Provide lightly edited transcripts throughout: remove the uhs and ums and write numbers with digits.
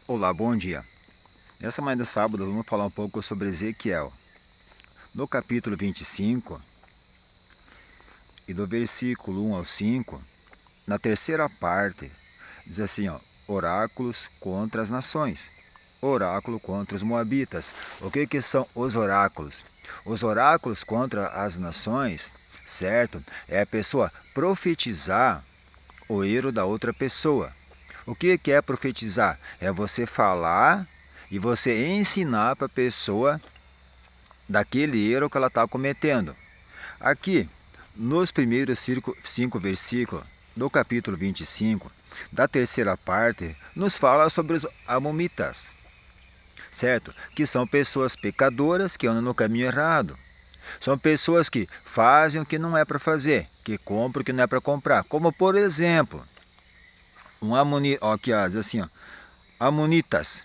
Olá, bom dia. Nessa manhã de sábado, vamos falar um pouco sobre Ezequiel. No capítulo 25, e do versículo 1 ao 5, na terceira parte, diz assim, ó, oráculos contra as nações, oráculo contra os moabitas. O que são os oráculos? Os oráculos contra as nações, certo? É a pessoa profetizar o erro da outra pessoa. O que é profetizar? É você falar e você ensinar para a pessoa daquele erro que ela está cometendo. Aqui, nos primeiros 5 versículos do capítulo 25, da terceira parte, nos fala sobre os amomitas, certo? Que são pessoas pecadoras que andam no caminho errado. São pessoas que fazem o que não é para fazer, que compram o que não é para comprar. Como, por exemplo, aqui, ó, diz assim, ó, amonitas.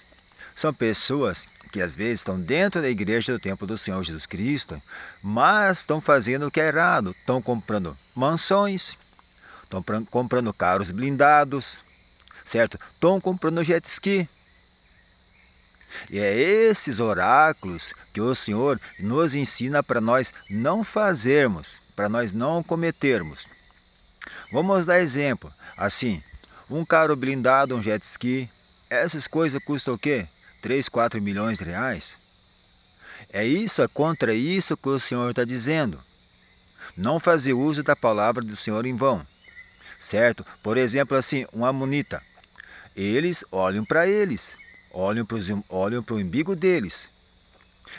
São pessoas que às vezes estão dentro da igreja do templo do Senhor Jesus Cristo, mas estão fazendo o que é errado. Estão comprando mansões, estão comprando carros blindados, certo? Estão comprando jet ski. E é esses oráculos que o Senhor nos ensina para nós não fazermos, para nós não cometermos. Vamos dar exemplo. Assim, um carro blindado, um jet ski, essas coisas custam o quê? 3, 4 milhões de reais? É contra isso que o Senhor está dizendo. Não fazer uso da palavra do Senhor em vão, certo? Por exemplo, assim, um amonita. Eles olham para eles, olham para o umbigo deles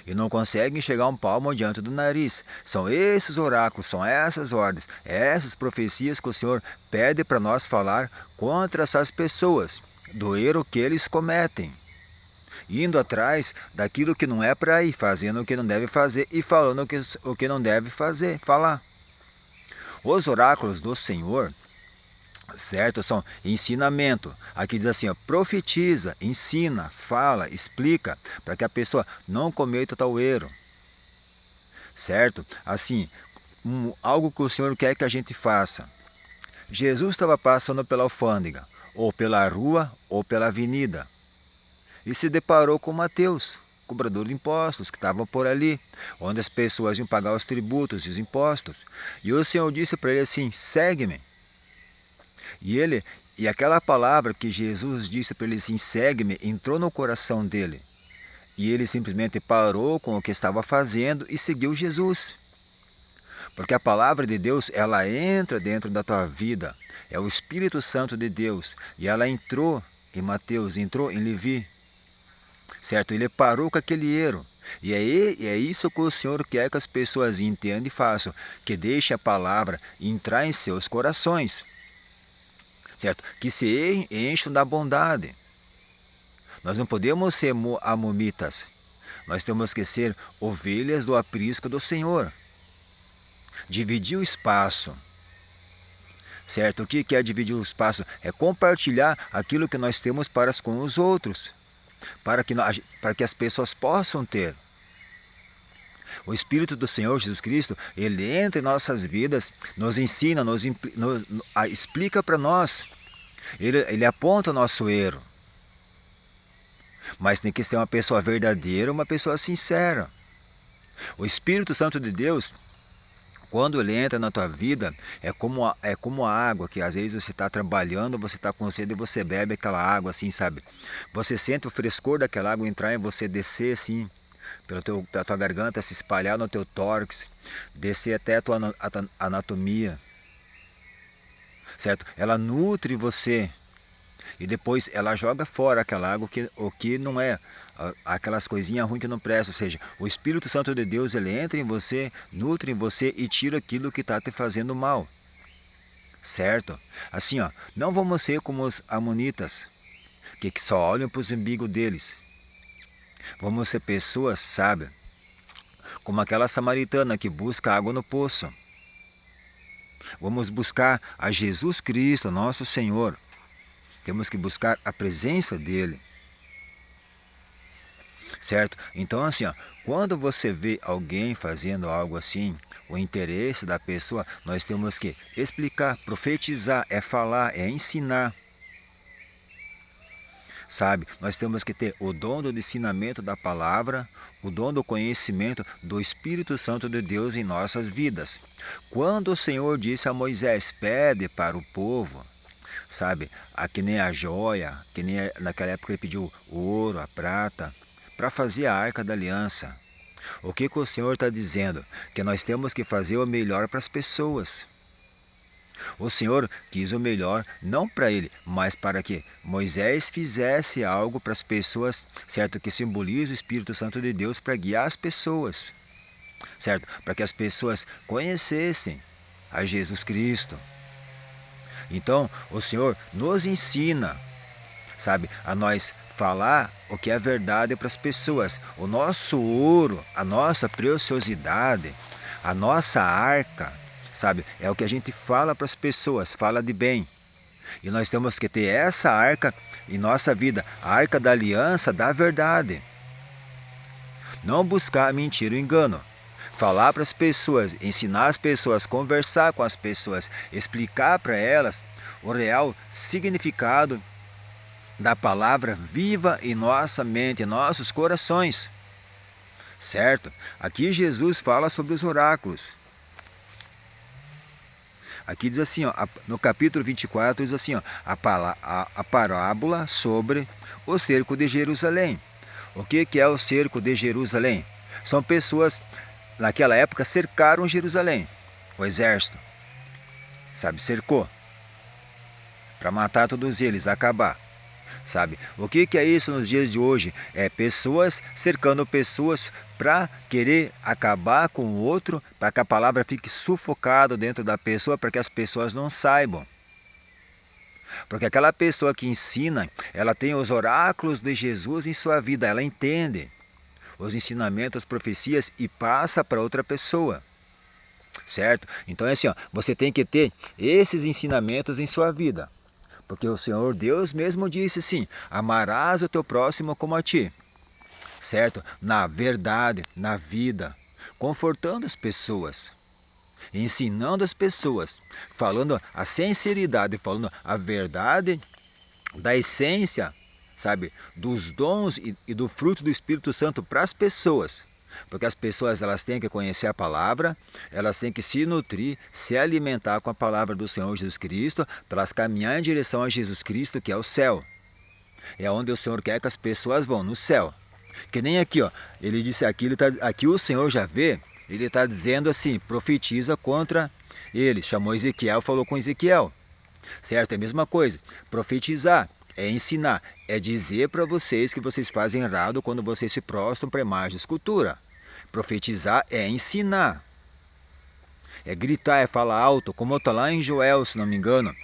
e não conseguem chegar um palmo diante do nariz. São esses oráculos, são essas ordens, essas profecias que o Senhor pede para nós falar contra essas pessoas, do erro que eles cometem. Indo atrás daquilo que não é para ir, fazendo o que não deve fazer e falando o que não deve falar. Os oráculos do Senhor, certo, são ensinamento. Aqui diz assim, ó, profetiza, ensina, fala, explica, para que a pessoa não cometa tal erro, certo? Assim, algo que o Senhor quer que a gente faça. Jesus estava passando pela alfândega, ou pela rua, ou pela avenida, e se deparou com Mateus, cobrador de impostos, que estavam por ali, onde as pessoas iam pagar os tributos e os impostos. E o Senhor disse para ele assim, segue-me. E aquela palavra que Jesus disse para ele assim, segue-me, entrou no coração dele. E ele simplesmente parou com o que estava fazendo e seguiu Jesus. Porque a palavra de Deus, ela entra dentro da tua vida. É o Espírito Santo de Deus. E ela entrou em Mateus, entrou em Levi. Certo? Ele parou com aquele erro. E é isso que o Senhor quer que as pessoas entendam e façam. Que deixe a palavra entrar em seus corações. Certo? Que se encham da bondade. Nós não podemos ser amomitas. Nós temos que ser ovelhas do aprisco do Senhor. Dividir o espaço. Certo? O que é dividir o espaço? É compartilhar aquilo que nós temos para com os outros. Para que as pessoas possam ter. O Espírito do Senhor Jesus Cristo, ele entra em nossas vidas, nos ensina, explica para nós. Ele aponta o nosso erro. Mas tem que ser uma pessoa verdadeira, uma pessoa sincera. O Espírito Santo de Deus, quando ele entra na tua vida, é como a água, que às vezes você está trabalhando, você está com sede e você bebe aquela água assim, sabe? Você sente o frescor daquela água entrar em você, descer assim, pela tua garganta, se espalhar no teu tórax, descer até a tua anatomia, certo? Ela nutre você e depois ela joga fora aquela água o que não é, aquelas coisinhas ruins que não prestam. Ou seja, o Espírito Santo de Deus, ele entra em você, nutre em você e tira aquilo que está te fazendo mal, certo? Assim, ó, não vamos ser como os amonitas, que só olham para os umbigos deles. Vamos ser pessoas, sabe? Como aquela samaritana que busca água no poço. Vamos buscar a Jesus Cristo, nosso Senhor. Temos que buscar a presença dele. Certo? Então assim, ó, quando você vê alguém fazendo algo assim, o interesse da pessoa, nós temos que explicar, profetizar, é falar, é ensinar. sabe? Nós temos que ter o dom do ensinamento da palavra, o dom do conhecimento do Espírito Santo de Deus em nossas vidas. Quando o Senhor disse a Moisés, pede para o povo, sabe, que nem a joia, que nem naquela época ele pediu o ouro, a prata, para fazer a arca da aliança. O que o Senhor está dizendo? Que nós temos que fazer o melhor para as pessoas. O Senhor quis o melhor, não para ele, mas para que Moisés fizesse algo para as pessoas, certo? Que simboliza o Espírito Santo de Deus para guiar as pessoas, certo? Para que as pessoas conhecessem a Jesus Cristo. Então, o Senhor nos ensina, sabe, a nós falar o que é verdade para as pessoas. O nosso ouro, a nossa preciosidade, a nossa arca, sabe, é o que a gente fala para as pessoas, fala de bem. E nós temos que ter essa arca em nossa vida, a arca da aliança da verdade. Não buscar a mentira e o engano. Falar para as pessoas, ensinar as pessoas, conversar com as pessoas, explicar para elas o real significado da palavra viva em nossa mente, em nossos corações. Certo? Aqui Jesus fala sobre os oráculos. Aqui diz assim, ó, no capítulo 24, diz assim, ó, a parábola sobre o cerco de Jerusalém. O que é o cerco de Jerusalém? São pessoas, naquela época, cercaram Jerusalém. O exército, sabe, cercou. Para matar todos eles, acabar. Sabe? O que é isso nos dias de hoje? É pessoas cercando pessoas para querer acabar com o outro, para que a palavra fique sufocada dentro da pessoa, para que as pessoas não saibam. Porque aquela pessoa que ensina, ela tem os oráculos de Jesus em sua vida, ela entende os ensinamentos, as profecias e passa para outra pessoa. Certo? Então é assim, ó, você tem que ter esses ensinamentos em sua vida. Porque o Senhor Deus mesmo disse assim, amarás o teu próximo como a ti. Certo? Na verdade, na vida, confortando as pessoas, ensinando as pessoas, falando a sinceridade, falando a verdade da essência, sabe, dos dons e do fruto do Espírito Santo para as pessoas. Porque as pessoas elas têm que conhecer a palavra, elas têm que se nutrir, se alimentar com a palavra do Senhor Jesus Cristo, para elas caminhar em direção a Jesus Cristo, que é o céu. É onde o Senhor quer que as pessoas vão, no céu. Que nem aqui, ó, ele disse aqui, aqui o Senhor já vê, ele está dizendo assim, profetiza contra ele. Chamou Ezequiel, falou com Ezequiel. Certo? É a mesma coisa. Profetizar é ensinar, é dizer para vocês que vocês fazem errado quando vocês se prostram para a imagem de escultura. Profetizar é ensinar, é gritar, é falar alto, como está lá em Joel, se não me engano.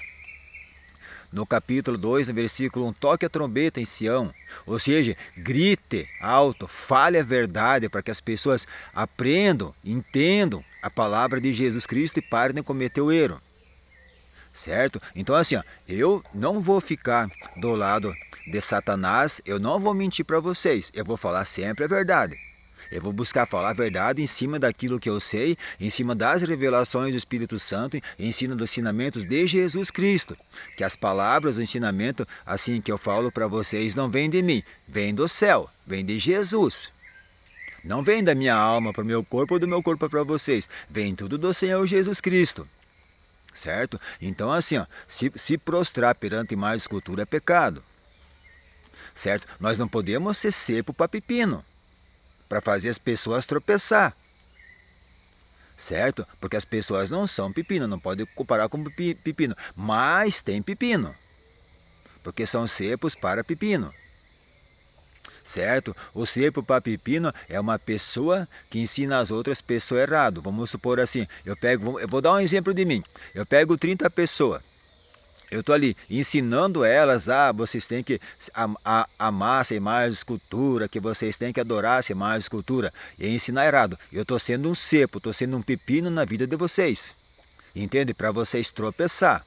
No capítulo 2, no versículo 1, toque a trombeta em Sião. Ou seja, grite alto, fale a verdade para que as pessoas aprendam, entendam a palavra de Jesus Cristo e parem de cometer o erro. Certo? Então assim, ó, eu não vou ficar do lado de Satanás, eu não vou mentir para vocês, eu vou falar sempre a verdade. Eu vou buscar falar a verdade em cima daquilo que eu sei, em cima das revelações do Espírito Santo, em cima dos ensinamentos de Jesus Cristo. Que as palavras do ensinamento, assim que eu falo para vocês, não vêm de mim, vêm do céu, vêm de Jesus. Não vem da minha alma para o meu corpo ou do meu corpo para vocês, vem tudo do Senhor Jesus Cristo. Certo? Então assim, ó, se prostrar perante imagem de escultura é pecado. Certo? Nós não podemos ser cepo para pepino, para fazer as pessoas tropeçar. Certo? Porque as pessoas não são pepino, não pode comparar com pepino, mas tem pepino. Porque são cepos para pepino. Certo? O cepo para pepino é uma pessoa que ensina as outras pessoas errado. Vamos supor assim, eu vou dar um exemplo de mim. Eu pego 30 pessoas. Eu estou ali ensinando elas, vocês têm que amar essa imagem de escultura, que vocês têm que adorar essa imagem de escultura. E ensinar errado. Eu estou sendo um cepo, estou sendo um pepino na vida de vocês. Entende? Para vocês tropeçar.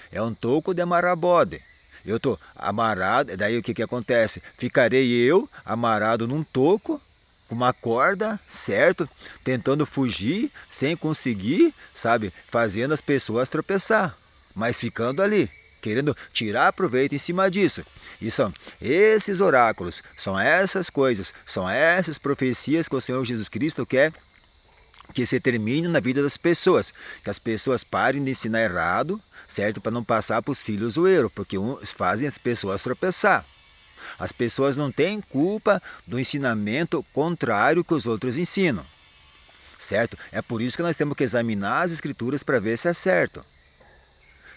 É um toco de amarrar bode. Eu estou amarrado, daí o que acontece? Ficarei eu amarrado num toco, com uma corda, certo? Tentando fugir, sem conseguir, sabe? Fazendo as pessoas tropeçar, mas ficando ali. querendo tirar proveito em cima disso. E são esses oráculos, são essas coisas, são essas profecias que o Senhor Jesus Cristo quer que se termine na vida das pessoas, que as pessoas parem de ensinar errado, certo? Para não passar para os filhos o erro, porque fazem as pessoas tropeçar. As pessoas não têm culpa do ensinamento contrário que os outros ensinam, certo? É por isso que nós temos que examinar as escrituras para ver se é certo,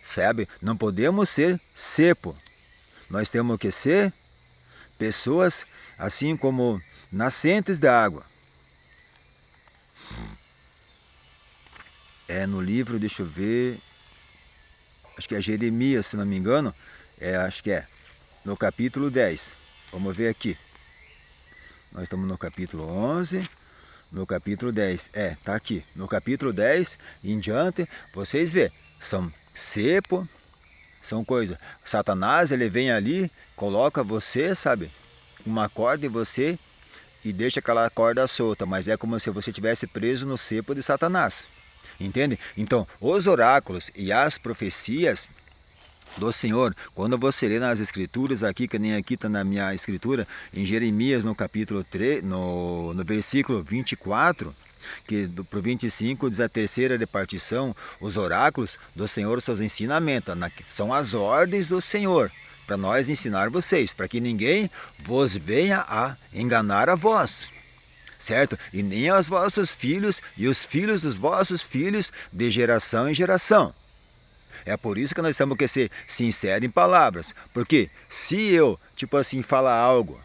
sabe? Não podemos ser cepo, nós temos que ser pessoas assim como nascentes da água. No livro, deixa eu ver, acho que é Jeremias, se não me engano, acho que é no capítulo 10. Vamos ver aqui. Nós estamos no capítulo 11, no capítulo 10. Tá aqui. No capítulo 10 em diante, vocês vê, são cepo, são coisas. Satanás, ele vem ali, coloca você, sabe, uma corda em você e deixa aquela corda solta, mas é como se você estivesse preso no cepo de Satanás. Entende? Então, os oráculos e as profecias do Senhor, quando você lê nas escrituras, aqui que nem aqui está na minha escritura, em Jeremias no capítulo 3, no versículo 24, que para o 25 diz a terceira repartição, os oráculos do Senhor, seus ensinamentos, são as ordens do Senhor, para nós ensinar vocês, para que ninguém vos venha a enganar a vós. Certo? E nem aos vossos filhos e os filhos dos vossos filhos de geração em geração. É por isso que nós temos que ser sinceros em palavras. Porque se eu, tipo assim, falar algo,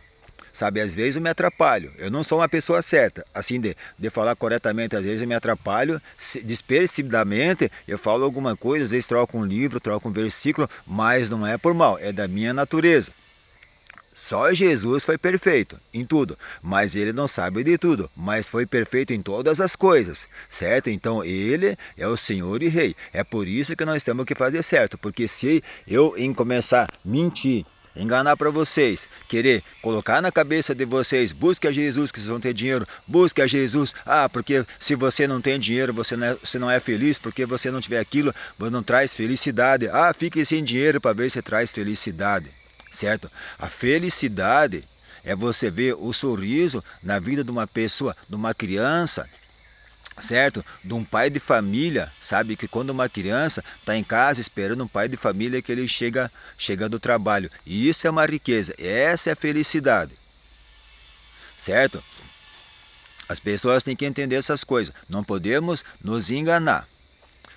sabe, às vezes eu me atrapalho. Eu não sou uma pessoa certa, assim, de falar corretamente. Às vezes eu me atrapalho, despercebidamente, eu falo alguma coisa, às vezes troco um livro, troco um versículo, mas não é por mal, é da minha natureza. Só Jesus foi perfeito em tudo, mas ele não sabe de tudo, mas foi perfeito em todas as coisas, certo? Então ele é o Senhor e Rei. É por isso que nós temos que fazer certo, porque se eu começar a mentir, enganar para vocês, querer colocar na cabeça de vocês, busque a Jesus que vocês vão ter dinheiro, busque a Jesus, porque se você não tem dinheiro, você não é feliz, porque você não tiver aquilo, você não traz felicidade, fique sem dinheiro para ver se traz felicidade. Certo? A felicidade é você ver o sorriso na vida de uma pessoa, de uma criança, certo? De um pai de família, sabe? Que quando uma criança está em casa esperando um pai de família que ele chega do trabalho. E isso é uma riqueza, essa é a felicidade, certo? As pessoas têm que entender essas coisas, não podemos nos enganar.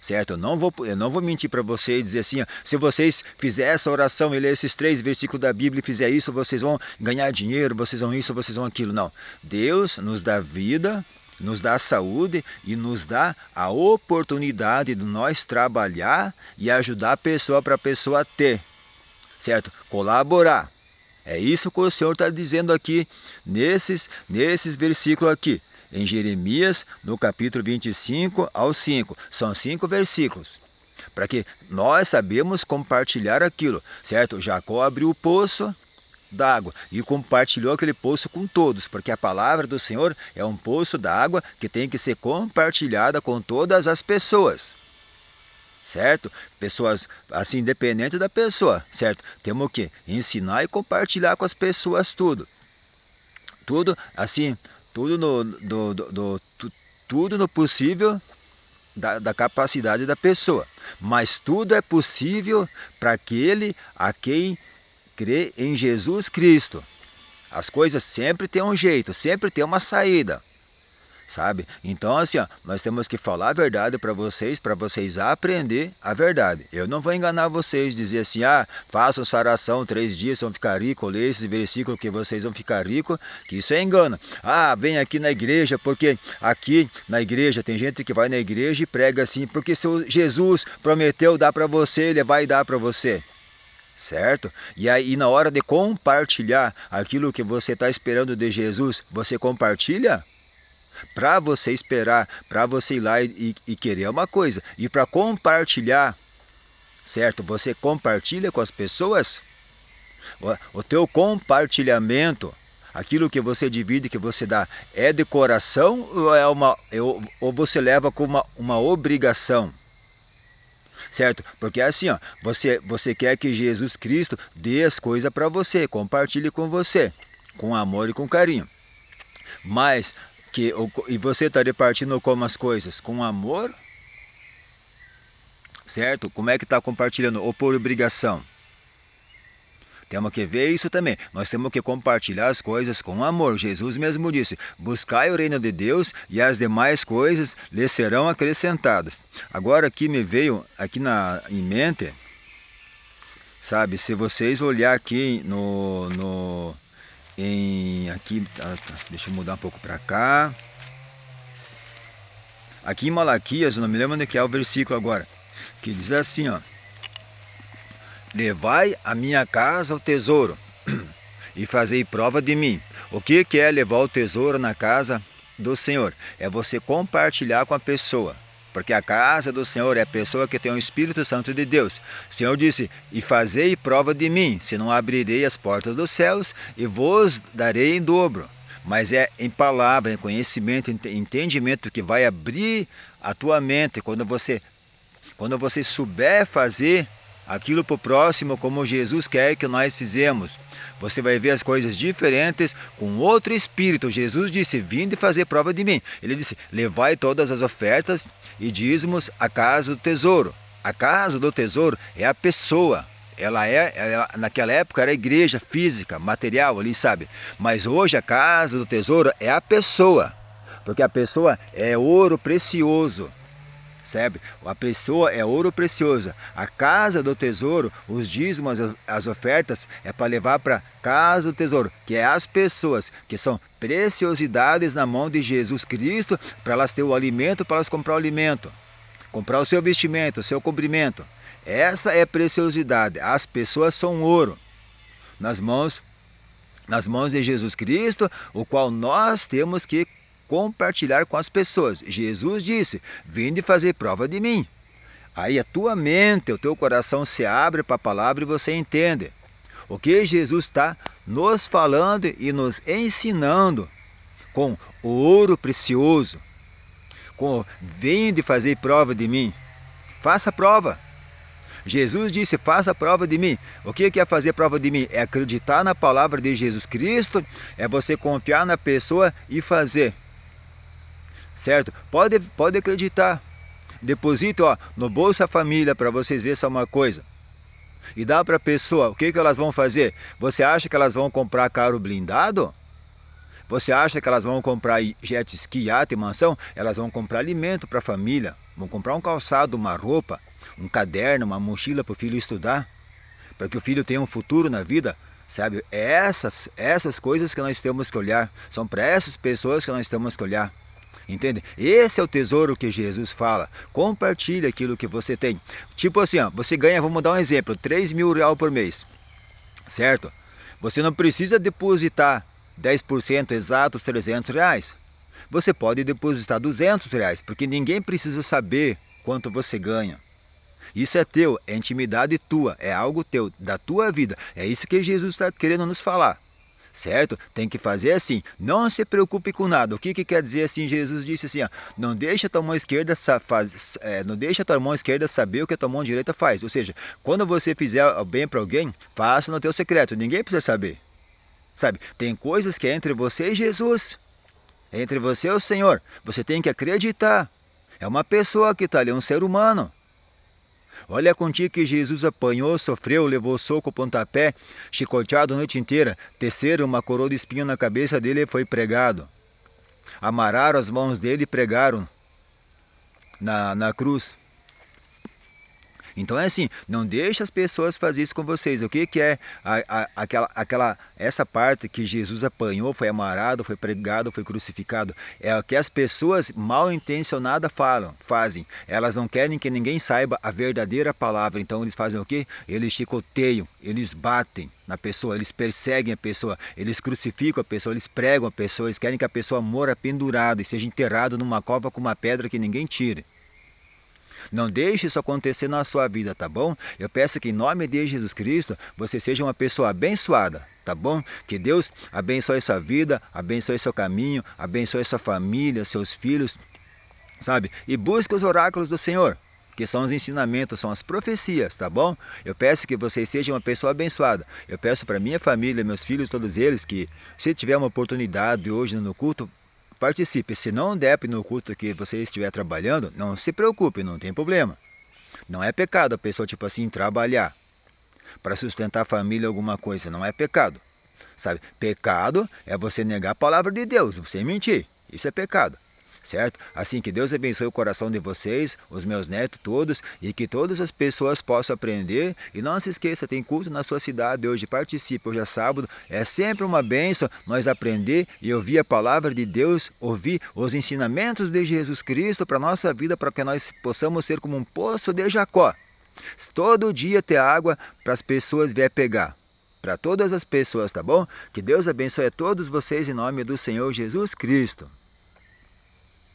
Certo? Eu não vou mentir para vocês e dizer assim, se vocês fizerem essa oração e ler esses 3 versículos da Bíblia e fizer isso, vocês vão ganhar dinheiro, vocês vão isso, vocês vão aquilo. Não. Deus nos dá vida, nos dá saúde e nos dá a oportunidade de nós trabalhar e ajudar a pessoa para a pessoa ter. Certo? Colaborar. É isso que o Senhor está dizendo aqui nesses versículos aqui. Em Jeremias, no capítulo 25 ao 5. São 5 versículos. Para que nós sabemos compartilhar aquilo, certo? Jacó abriu o poço d'água e compartilhou aquele poço com todos, porque a palavra do Senhor é um poço d'água que tem que ser compartilhada com todas as pessoas. Certo? Pessoas, assim, independente da pessoa, certo? Temos que ensinar e compartilhar com as pessoas tudo. Tudo, assim... Tudo no possível da capacidade da pessoa. Mas tudo é possível para aquele a quem crê em Jesus Cristo. As coisas sempre têm um jeito, sempre tem uma saída. Sabe? Então assim, nós temos que falar a verdade para vocês aprender a verdade. Eu não vou enganar vocês, dizer assim, façam sua oração 3 dias, vão ficar ricos, lê esse versículo que vocês vão ficar ricos, que isso é engano. Vem aqui na igreja, porque aqui na igreja tem gente que vai na igreja e prega assim, porque se Jesus prometeu dar para você, ele vai dar para você. Certo? E aí na hora de compartilhar aquilo que você está esperando de Jesus, você compartilha? Para você esperar, para você ir lá e querer uma coisa. E para compartilhar, certo? Você compartilha com as pessoas? O teu compartilhamento, aquilo que você divide, que você dá, é de coração ou você leva como uma obrigação? certo? Porque é assim, ó, você quer que Jesus Cristo dê as coisas para você, compartilhe com você, com amor e com carinho. Mas, e você está repartindo como as coisas? Com amor, certo? Como é que está compartilhando? Ou por obrigação? Temos que ver isso também. Nós temos que compartilhar as coisas com amor. Jesus mesmo disse, buscai o reino de Deus e as demais coisas lhe serão acrescentadas. Agora aqui me veio, em mente, sabe, se vocês olhar aqui deixa eu mudar um pouco para cá. Aqui em Malaquias, eu não me lembro onde que é o versículo agora, que diz assim, ó: levai a minha casa o tesouro e fazei prova de mim. O que é levar o tesouro na casa do Senhor? É você compartilhar com a pessoa. Porque a casa do Senhor é a pessoa que tem o Espírito Santo de Deus. O Senhor disse, e fazei prova de mim, se não abrirei as portas dos céus e vos darei em dobro. Mas é em palavra, em conhecimento, em entendimento que vai abrir a tua mente quando você souber fazer aquilo para o próximo como Jesus quer que nós fizemos. Você vai ver as coisas diferentes com outro espírito. Jesus disse, vinde fazer prova de mim. Ele disse, levai todas as ofertas e dízimos à casa do tesouro. A casa do tesouro é a pessoa. Ela naquela época era igreja física, material ali, sabe? Mas hoje a casa do tesouro é a pessoa. Porque a pessoa é ouro precioso. Sabe? A pessoa é ouro precioso. A casa do tesouro, os dízimos, as ofertas, é para levar para casa do tesouro, que é as pessoas, que são preciosidades na mão de Jesus Cristo, para elas ter o alimento, para elas comprar o alimento, comprar o seu vestimento, o seu cobrimento. Essa é preciosidade. As pessoas são ouro nas mãos de Jesus Cristo, o qual nós temos que compartilhar com as pessoas. Jesus disse, vinde fazer prova de mim. Aí a tua mente, o teu coração se abre para a palavra e você entende o que Jesus está nos falando e nos ensinando com o ouro precioso. Vinde fazer prova de mim. Faça prova. Jesus disse, faça prova de mim. O que é fazer prova de mim? É acreditar na palavra de Jesus Cristo, é você confiar na pessoa e fazer. Certo? Pode acreditar. Deposita no Bolsa Família para vocês verem só uma coisa. E dá para a pessoa, o que elas vão fazer? Você acha que elas vão comprar carro blindado? Você acha que elas vão comprar jet ski, iate, mansão? Elas vão comprar alimento para a família. Vão comprar um calçado, uma roupa, um caderno, uma mochila para o filho estudar. Para que o filho tenha um futuro na vida. Sabe? É essas coisas que nós temos que olhar. São para essas pessoas que nós temos que olhar. Entende? Esse é o tesouro que Jesus fala. Compartilhe aquilo que você tem. Tipo assim, você ganha, vamos dar um exemplo, 3 mil reais por mês. Certo? Você não precisa depositar 10% exatos, 300 reais. Você pode depositar 200 reais, porque ninguém precisa saber quanto você ganha. Isso é teu, é intimidade tua, é algo teu, da tua vida. É isso que Jesus está querendo nos falar. Certo? Tem que fazer assim. Não se preocupe com nada. O que quer dizer assim? Jesus disse assim, não deixa a tua mão esquerda saber o que a tua mão direita faz. Ou seja, quando você fizer o bem para alguém, faça no teu secreto. Ninguém precisa saber. Sabe? Tem coisas que é entre você e Jesus. É entre você e o Senhor. Você tem que acreditar. É uma pessoa que está ali, um ser humano. Olha contigo que Jesus apanhou, sofreu, levou soco, pontapé, chicoteado a noite inteira, teceram uma coroa de espinho na cabeça dele e foi pregado. Amarraram as mãos dele e pregaram na cruz. Então é assim, não deixe as pessoas fazer isso com vocês. O que é essa parte que Jesus apanhou, foi amarrado, foi pregado, foi crucificado? É o que as pessoas mal intencionadas fazem. Elas não querem que ninguém saiba a verdadeira palavra. Então eles fazem o quê? Eles chicoteiam, eles batem na pessoa, eles perseguem a pessoa, eles crucificam a pessoa, eles pregam a pessoa, eles querem que a pessoa morra pendurada e seja enterrada numa cova com uma pedra que ninguém tire. Não deixe isso acontecer na sua vida, tá bom? Eu peço que em nome de Jesus Cristo, você seja uma pessoa abençoada, tá bom? Que Deus abençoe sua vida, abençoe seu caminho, abençoe sua família, seus filhos, sabe? E busque os oráculos do Senhor. que são os ensinamentos, são as profecias, tá bom? Eu peço que vocês sejam uma pessoa abençoada. Eu peço para minha família, meus filhos, todos eles, que se tiver uma oportunidade hoje no culto, participe. Se não der no culto que você estiver trabalhando, não se preocupe, não tem problema. Não é pecado a pessoa, tipo assim, trabalhar para sustentar a família alguma coisa, não é pecado. Sabe? Pecado é você negar a palavra de Deus, você mentir. Isso é pecado. Certo? Assim, que Deus abençoe o coração de vocês, os meus netos todos, e que todas as pessoas possam aprender. E não se esqueça, tem culto na sua cidade hoje, participe, hoje é sábado. É sempre uma bênção nós aprender e ouvir a palavra de Deus, ouvir os ensinamentos de Jesus Cristo para a nossa vida, para que nós possamos ser como um poço de Jacó. Todo dia ter água para as pessoas vir pegar. Para todas as pessoas, tá bom? Que Deus abençoe a todos vocês em nome do Senhor Jesus Cristo.